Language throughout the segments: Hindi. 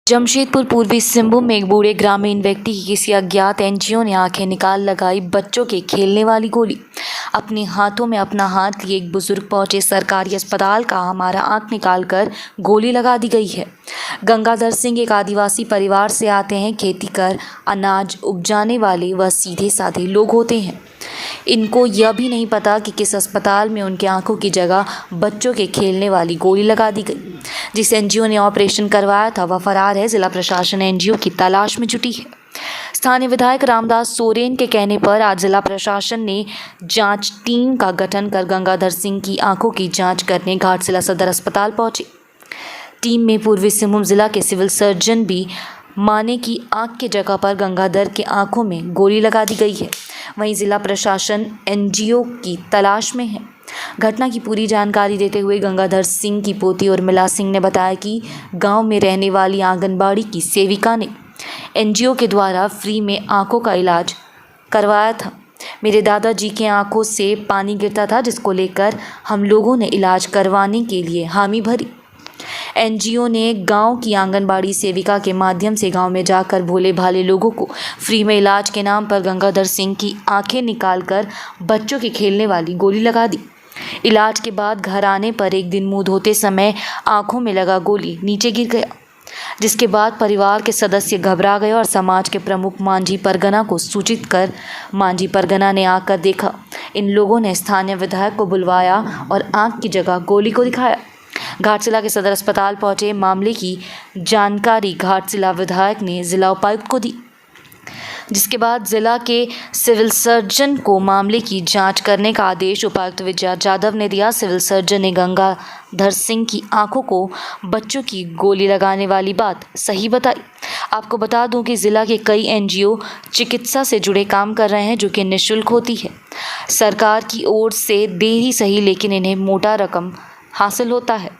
जमशेदपुर पूर्वी सिंहभूम में एक बूढ़े ग्रामीण व्यक्ति की किसी अज्ञात एनजीओ ने आंखें निकाल लगाई बच्चों के खेलने वाली गोली। अपने हाथों में अपना हाथ लिए एक बुजुर्ग पहुंचे सरकारी अस्पताल का हमारा आंख निकाल कर गोली लगा दी गई है। गंगाधर सिंह एक आदिवासी परिवार से आते हैं। खेती कर अनाज उपजाने वाले वह सीधे साधे लोग होते हैं। इनको यह भी नहीं पता कि किस अस्पताल में उनकी आंखों की जगह बच्चों के खेलने वाली गोली लगा दी गई। जिस एनजीओ ने ऑपरेशन करवाया था वह फरार है। जिला प्रशासन एनजीओ की तलाश में जुटी है। स्थानीय विधायक रामदास सोरेन के कहने पर आज जिला प्रशासन ने जांच टीम का गठन कर गंगाधर सिंह की आंखों की जांच करने घाटशिला सदर अस्पताल पहुंचे। टीम में पूर्वी सिंहभूम जिला के सिविल सर्जन भी माने की आंख की जगह पर गंगाधर के आंखों में गोली लगा दी गई है। वहीं जिला प्रशासन एनजीओ की तलाश में है। घटना की पूरी जानकारी देते हुए गंगाधर सिंह की पोती उर्मिला सिंह ने बताया कि गांव में रहने वाली आंगनबाड़ी की सेविका ने एनजीओ के द्वारा फ्री में आंखों का इलाज करवाया था। मेरे दादाजी के आंखों से पानी गिरता था, जिसको लेकर हम लोगों ने इलाज करवाने के लिए हामी भरी। एनजीओ ने गांव की आंगनबाड़ी सेविका के माध्यम से गांव में जाकर भोले भाले लोगों को फ्री में इलाज के नाम पर गंगाधर सिंह की आंखें निकालकर बच्चों के खेलने वाली गोली लगा दी। इलाज के बाद घर आने पर एक दिन मुंह धोते समय आंखों में लगा गोली नीचे गिर गया, जिसके बाद परिवार के सदस्य घबरा गए और समाज के प्रमुख मांझी परगना को सूचित कर मांझी परगना ने आकर देखा। इन लोगों ने स्थानीय विधायक को बुलवाया और आंख की जगह गोली को दिखाया। घाटशिला के सदर अस्पताल पहुंचे मामले की जानकारी घाटशिला विधायक ने जिला उपायुक्त को दी, जिसके बाद जिला के सिविल सर्जन को मामले की जांच करने का आदेश उपायुक्त विजया जाधव ने दिया। सिविल सर्जन ने गंगाधर सिंह की आंखों को बच्चों की गोली लगाने वाली बात सही बताई। आपको बता दूं कि जिला के कई एनजीओ चिकित्सा से जुड़े काम कर रहे हैं, जो कि निःशुल्क होती है। सरकार की ओर से देर ही सही, लेकिन इन्हें मोटा रकम हासिल होता है।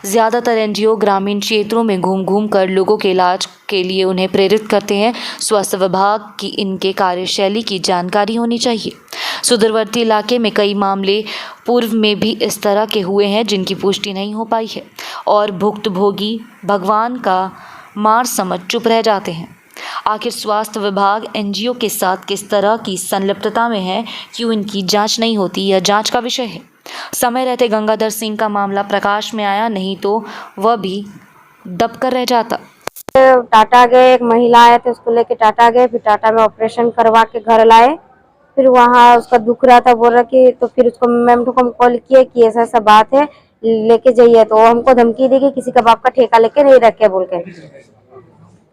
ज़्यादातर एनजीओ ग्रामीण क्षेत्रों में घूम घूम कर लोगों के इलाज के लिए उन्हें प्रेरित करते हैं। स्वास्थ्य विभाग की इनके कार्यशैली की जानकारी होनी चाहिए। सुदूरवर्ती इलाके में कई मामले पूर्व में भी इस तरह के हुए हैं, जिनकी पुष्टि नहीं हो पाई है और भुक्तभोगी भगवान का मार समझ चुप रह जाते हैं। आखिर स्वास्थ्य विभाग एनजीओ के साथ किस तरह की संलिप्तता में है, क्यों इनकी जांच नहीं होती, यह जांच का विषय है। समय रहते गंगाधर सिंह का मामला प्रकाश में आया, नहीं तो वह भी दबकर रह जाता। टाटा गए, एक महिला आए थे, उसको लेके टाटा गए। फिर टाटा में ऑपरेशन करवा के घर लाए। फिर वहाँ उसका दुख रहा था, बोल रहा कि तो फिर उसको मैम को हम कॉल किए कि ऐसा ऐसा बात है, लेके जाइए। तो वो हमको धमकी दी कि किसी का बाप का ठेका लेके नहीं रखे बोल के।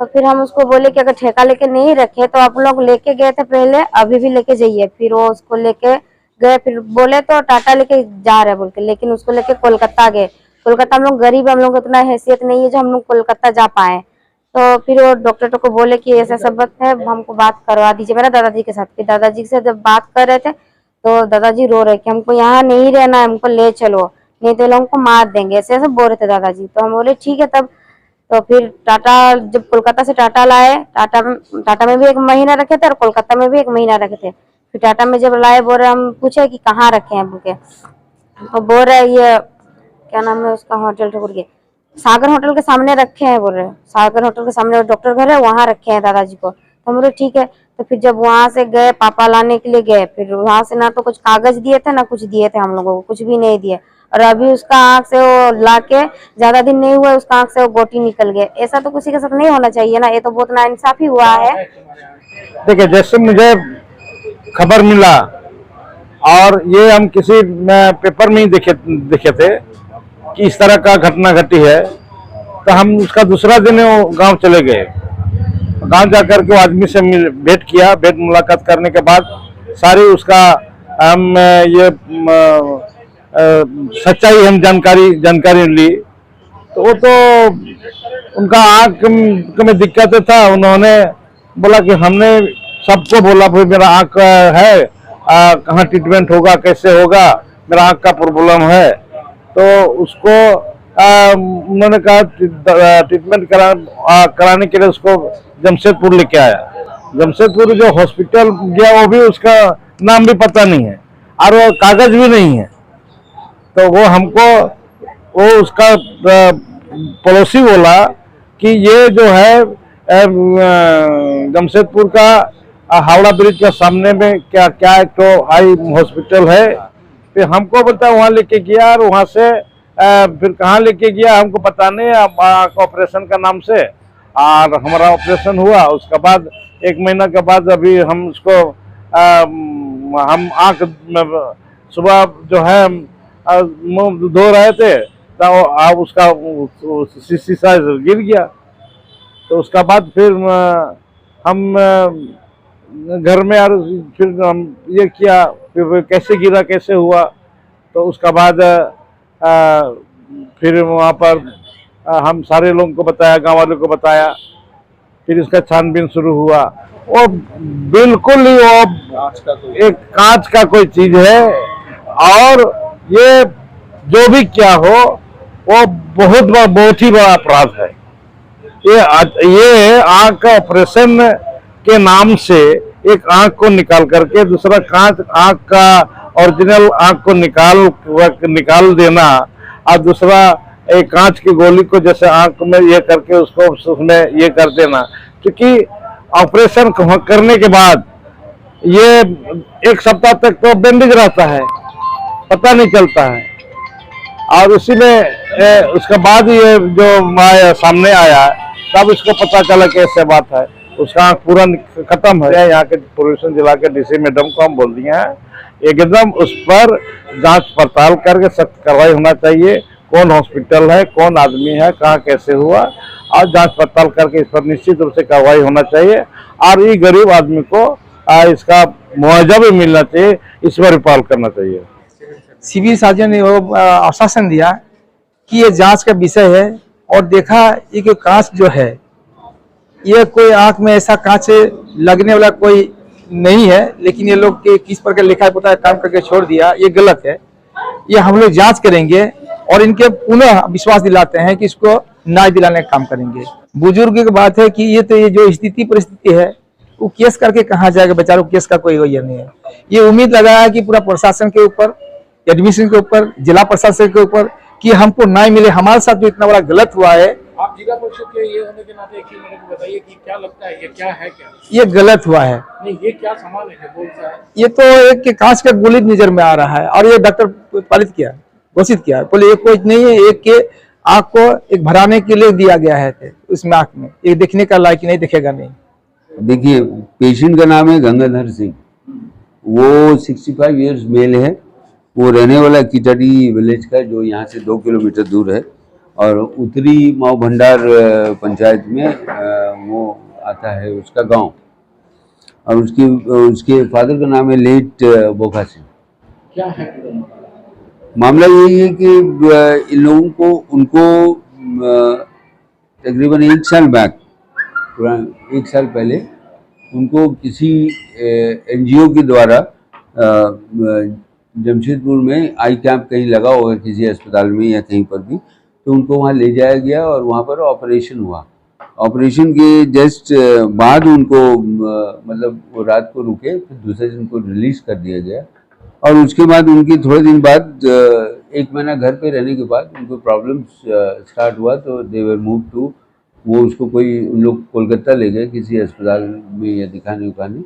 तो फिर हम उसको बोले कि अगर ठेका लेके नहीं रखे तो आप लोग लेके गए थे पहले, अभी भी लेके जाइए। फिर वो उसको लेके गए। फिर बोले तो टाटा लेके जा रहे बोल के, लेकिन उसको लेके कोलकाता गए। कोलकाता हम लोग गरीब, हम लोग उतना हैसियत नहीं है जो हम लोग कोलकाता जा पाए। तो फिर वो डॉक्टर को बोले कि ऐसा सब बात है, हमको बात करवा दीजिए मेरा दादाजी के साथ। फिर दादाजी से जब बात कर रहे थे तो दादाजी रो रहे कि हमको यहाँ नहीं रहना है, हमको ले चलो, नहीं तो लोगों को मार देंगे, ऐसे ऐसे बोल रहे थे दादाजी। तो हम बोले ठीक है। तब तो फिर टाटा जब कोलकाता से टाटा लाए, टाटा में भी 1 महीना रखे थे और कोलकाता में भी 1 महीना रखे थे। फिर टाटा में जब लाए, बोल रहे, हम पूछे कि कहाँ रखे हैं बोल के, तो बोल रहे ये क्या नाम है उसका, होटल ठोकर के सागर होटल के सामने रखे हैं। बोल रहे सागर होटल के सामने डॉक्टर घर है, वहाँ रखे हैं दादाजी को। तो बोले ठीक है। तो फिर जब वहाँ से गए, पापा लाने के लिए गए, फिर वहाँ से ना तो कुछ कागज दिए थे ना कुछ दिए थे, हम लोगों को कुछ भी नहीं दिए। और अभी उसका आँख से वो लाके ज्यादा दिन नहीं हुआ, उसका आँख से वो गोटी निकल गए। ऐसा तो किसी के साथ नहीं होना चाहिए ना, ये तो बहुत नाइंसाफी हुआ है। देखिए, जैसे मुझे खबर मिला और ये हम किसी पेपर में ही देखे थे कि इस तरह का घटना घटी है, तो हम उसका दूसरा दिन गांव चले गए। गांव जाकर के आदमी से भेंट किया। भेंट मुलाकात करने के बाद सारी उसका हम ये सच्चाई हम जानकारी ली। तो वो तो उनका आँख में दिक्कत था। उन्होंने बोला कि हमने सबको बोला भाई मेरा आँख है, कहाँ ट्रीटमेंट होगा, कैसे होगा, मेरा आँख का प्रॉब्लम है। तो उसको उन्होंने कहा ट्रीटमेंट कराने के लिए उसको जमशेदपुर लेके आया। जमशेदपुर जो हॉस्पिटल गया वो भी उसका नाम भी पता नहीं है और वो कागज भी नहीं है। तो वो हमको वो उसका पड़ोसी बोला कि ये जो है जमशेदपुर का हावड़ा ब्रिज के सामने में क्या क्या एक तो आई हॉस्पिटल है। फिर हमको बोलता है वहाँ लेके गया, और वहाँ से फिर कहाँ लेके गया हमको पता नहीं, ऑपरेशन का नाम से। और हमारा ऑपरेशन हुआ, उसके बाद 1 महीना के बाद अभी हम उसको हम आँख सुबह जो है मुँह धो रहे थे तो उसका शीशा गिर गया। तो उसका बाद फिर हम घर में, और फिर हम ये किया, फिर कैसे गिरा कैसे हुआ। तो उसका बाद फिर वहाँ पर हम सारे लोगों को बताया, गांव वालों को बताया, फिर इसका छानबीन शुरू हुआ। वो बिल्कुल ही वो एक कांच का कोई चीज है, और ये जो भी क्या हो वो बहुत ही बड़ा अपराध है। ये आंख का ऑपरेशन के नाम से एक आंख को निकाल करके दूसरा कांच आंख का ओरिजिनल आंख को निकाल देना, और दूसरा एक कांच की गोली को जैसे आंख में ये करके उसको उसमें ये कर देना। क्योंकि ऑपरेशन करने के बाद ये 1 सप्ताह तक तो बैंडेज रहता है, पता नहीं चलता है। और उसी में उसके बाद ये जो सामने आया तब इसको पता चला कि ऐसे बात है। उसका आंख पूरा खत्म है। यहाँ के प्रोविजन जिला के डीसी मैडम को हम बोल दिए हैं, एकदम उस पर जांच पड़ताल करके सख्त कार्रवाई होना चाहिए। कौन हॉस्पिटल है, कौन आदमी है, कहाँ कैसे हुआ, और जांच पड़ताल करके इस पर निश्चित रूप से कार्रवाई होना चाहिए। और ये गरीब आदमी को इसका मुआवजा भी मिलना चाहिए, इस पर रिकॉल करना चाहिए। सिविल सर्जन ने वो आश्वासन दिया कि ये जांच का विषय है, और देखा ये कि कांच जो है ये कोई आंख में ऐसा कांच लगने वाला कोई नहीं है, लेकिन ये लोग के किस प्रकार लिखा है पता है, काम करके छोड़ दिया, ये गलत है। ये हम लोग जांच करेंगे और इनके पुनः विश्वास दिलाते हैं कि इसको न्याय दिलाने का काम करेंगे। बुजुर्ग की बात है कि ये तो ये जो स्थिति परिस्थिति है वो केस करके कहाँ जाएगा, बेचारों केस का कोई वजह नहीं है। ये उम्मीद लगाया है कि पूरा प्रशासन के ऊपर, एडमिशन के ऊपर, जिला प्रशासन के ऊपर कि हमको न्याय मिले। हमारे साथ जो इतना बड़ा गलत हुआ है, आप जिला परिषद के ये होने के नाते एक चीज मेरे को बताइए कि क्या लगता है, ये क्या है, क्या ये गलत हुआ है। नहीं, ये क्या सामान है जो बोल रहा है? ये तो एक के कांच का गोली नजर में आ रहा है, और ये डॉक्टर पालित किया, घोषित किया, बोले ये कोई नहीं है, एक के आंख को एक भराने के लिए दिया गया है, उसमें आंख में एक देखने का लायक नहीं, दिखेगा नहीं। देखिए, पेशेंट का नाम है गंगाधर सिंह, वो 65 इयर्स मेल है। वो रहने वाला किटाडी विलेज का, जो यहाँ से 2 किलोमीटर दूर है, और उत्तरी माऊ भंडार पंचायत में वो आता है उसका गांव। और उसके फादर का नाम है लेट बोखा सिंह। क्या है मामला यही है कि इन लोगों को उनको तकरीबन 1 साल बैक, 1 साल पहले उनको किसी एनजीओ के द्वारा जमशेदपुर में आई कैंप कहीं लगा होगा किसी अस्पताल में या कहीं पर भी, तो उनको वहाँ ले जाया गया और वहाँ पर ऑपरेशन हुआ। ऑपरेशन के जस्ट बाद उनको मतलब वो रात को रुके, फिर दूसरे दिन को रिलीज कर दिया गया। और उसके बाद उनकी थोड़े दिन बाद 1 महीना घर पे रहने के बाद उनको प्रॉब्लम्स स्टार्ट हुआ, तो दे वर मूव टू, वो उसको कोई उन लोग कोलकाता ले गए किसी अस्पताल में या दिखाने उखाने।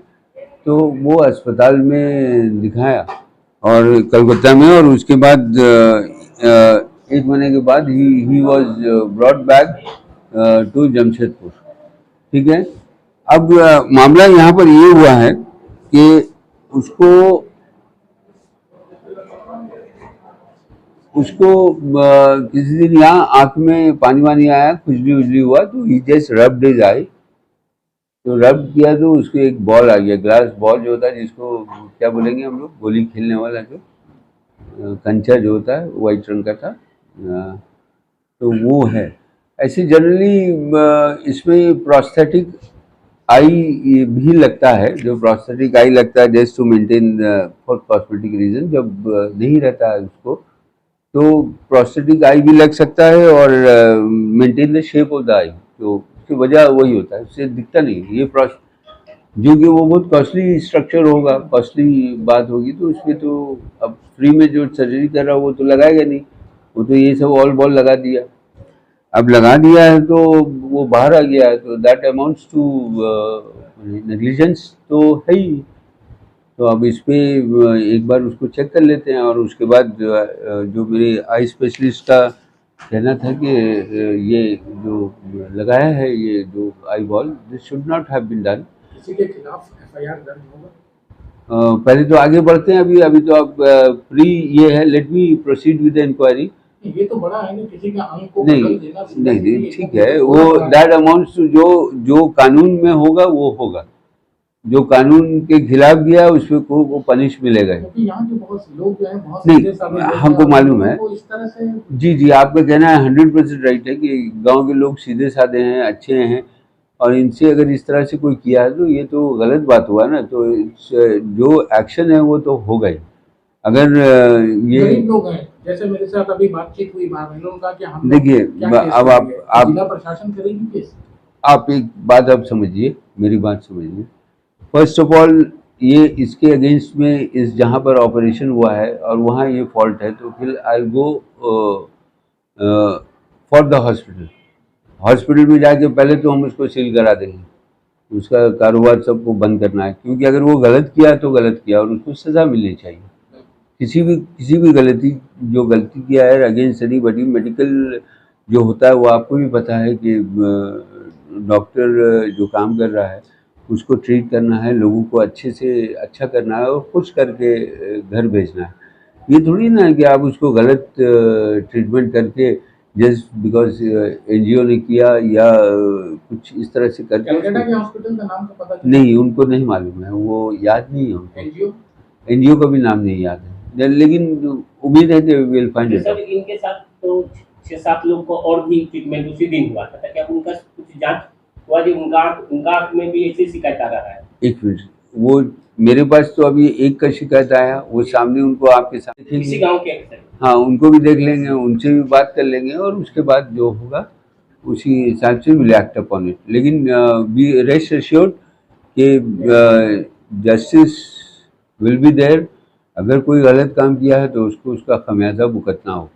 तो वो अस्पताल में दिखाया और कलकत्ता में, और उसके बाद 1 महीने के बाद ही was brought back to Jamshedpur. ठीक है, अब मामला यहाँ पर ये हुआ है कि उसको किसी दिन यहाँ आँख में पानी वानी आया, खुजली उजली हुआ, तो ही जस्ट रब्ड हिज आई। तो रब किया तो उसको एक बॉल आ गया, ग्लास बॉल जो होता है, जिसको क्या बोलेंगे हम लोग, गोली खेलने वाला जो कंचा जो होता है, वाइट रंग का था, तो वो है। ऐसे जनरली इसमें प्रोस्थेटिक आई भी लगता है, जो प्रोस्थेटिक आई लगता है just to maintain for cosmetic reason. जब नहीं रहता है उसको तो प्रोस्थेटिक आई भी लग सकता है, और maintain the shape of the eye, तो उसकी वजह वही होता है, उससे दिखता नहीं। ये जो कि वो बहुत कॉस्टली स्ट्रक्चर होगा, कॉस्टली बात होगी, तो उसमें तो अब फ्री में जो सर्जरी कर रहा है वो तो लगाएगा नहीं, वो तो ये सब ऑल बॉल लगा दिया। अब लगा दिया है तो वो बाहर आ गया है, तो दैट अमाउंट्स टू नेग्लिजेंस तो है ही। तो अब इस पे एक बार उसको चेक कर लेते हैं, और उसके बाद जो मेरे आई स्पेशलिस्ट का कहना था कि ये जो लगाया है, ये जो eyeball, this should not have been done. किसी के खिलाफ एफआईआर दर्ज होगा? पहले तो आगे बढ़ते हैं, अभी तो अब प्री ये है, let me proceed with the inquiry. ये तो बड़ा है ना, किसी का अंग को नहीं बदल देना नहीं, ठीक है, वो दैट अमाउंट्स जो कानून में होगा वो होगा, जो कानून के खिलाफ गया उस पे को पनिश मिलेगा। क्योंकि यहाँ के बहुत से लोग जो है बहुत नहीं, सीधे साधे लोग हमको हैं, मालूम है। उनको इस तरह से जी, आपका कहना है 100% राइट है कि गांव के लोग सीधे साधे हैं, अच्छे हैं, और इनसे अगर इस तरह से कोई किया है तो ये तो गलत बात हुआ ना। तो जो एक्शन है वो तो होगा ही। अगर ये गरीब लोग हैं, जैसे मेरे साथ अभी बातचीत हुई बाहर, मैंने कहा कि हम देखिए, अब आप जिला प्रशासन करेगी केस। आप एक बात आप समझिए, मेरी बात समझिए। फर्स्ट ऑफ ऑल, ये इसके अगेंस्ट में इस जहाँ पर ऑपरेशन हुआ है और वहाँ ये फॉल्ट है, तो फिर आई गो फॉर द हॉस्पिटल में जाके पहले तो हम उसको सील करा देंगे, उसका कारोबार सबको बंद करना है, क्योंकि अगर वो गलत किया तो गलत किया और उसको सज़ा मिलनी चाहिए। किसी भी गलती किया है अगेंस्ट एनीबॉडी, मेडिकल जो होता है वो आपको भी पता है कि डॉक्टर जो काम कर रहा है उसको ट्रीट करना है, लोगों को अच्छे से अच्छा करना है और खुश करके घर भेजना है। ये थोड़ी ना है कि आप उसको गलत ट्रीटमेंट करके जस्ट बिकॉज एनजीओ ने किया या कुछ इस तरह से करके। कलकत्ता के हॉस्पिटल का नाम तो पता नहीं, उनको नहीं मालूम है, वो याद नहीं है उनको, एनजीओ का भी नाम नहीं याद है, लेकिन उम्मीद है कि विल फाइंड इट। सर, इनके साथ तो 6-7 लोग को और भी ट्रीटमेंट उसी दिन हुआ था, क्या उनका कुछ जांच हुआ? जी, उनका आंख में भी ऐसी शिकायत आ रहा है। एक मिनट, वो मेरे पास तो अभी एक का शिकायत आया, वो सामने उनको आपके सामने किसी गांव के हैं? हाँ, उनको भी देख लेंगे, उनसे भी बात कर लेंगे और उसके बाद जो होगा उसी हिसाब से विल एक्ट अपॉन इट। लेकिन बी रेस्ट एश्योर्ड कि जस्टिस विल बी देयर। अगर कोई गलत काम किया है तो उसको उसका खमियाजा भुगतना हो।